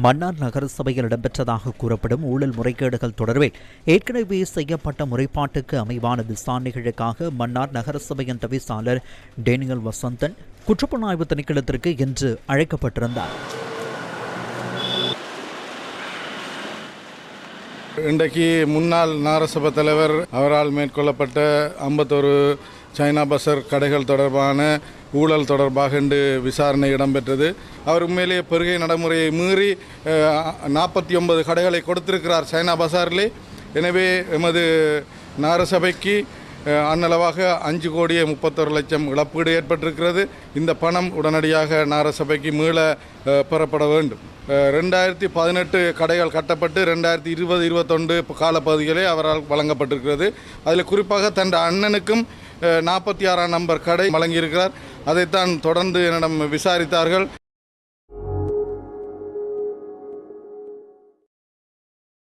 மன்னார் நகர சபையில் இடம்பெற்றதாக கூறப்படும் ஊழல் முறைகேடுகள் தொடர்பில் ஏற்கனவே செய்யப்பட்ட முறைப்பாட்டுக்கு அமைவான விசாரணைகளுக்காக மன்னார் நகர சபையின் தவிசாளர் டேனியல் வசந்தன் குற்றப்புலனாய்வு திணைக்களத்திற்கு இன்று அழைக்கப்பட்டிருந்தார். இன்றைக்கு முன்னாள் நகரசபை தலைவர் அவரால் மேற்கொள்ளப்பட்ட 51 சைனா பசர் கடைகள் தொடர்பான ஊழல் தொடர்பாக இன்று விசாரணை இடம்பெற்றது. அவர் உண்மையிலேயே பெருகை நடைமுறையை மீறி 49 கடைகளை கொடுத்திருக்கிறார் சைனா பசாரிலே. எனவே எமது நகரசபைக்கு அன்னளவாக 5,31,00,000 இழப்பீடு ஏற்பட்டிருக்கிறது. இந்த பணம் உடனடியாக நகரசபைக்கு மீள பெறப்பட வேண்டும். 2018 கடைகள் கட்டப்பட்டு 2020-21 காலப்பகுதிகளே அவரால் வழங்கப்பட்டிருக்கிறது. அதில் குறிப்பாக தன் அண்ணனுக்கும் 46ஆம் நம்பர் கடை வழங்கியிருக்கிறார். அதைத்தான் தொடர்ந்து என்னிடம் விசாரித்தார்கள்.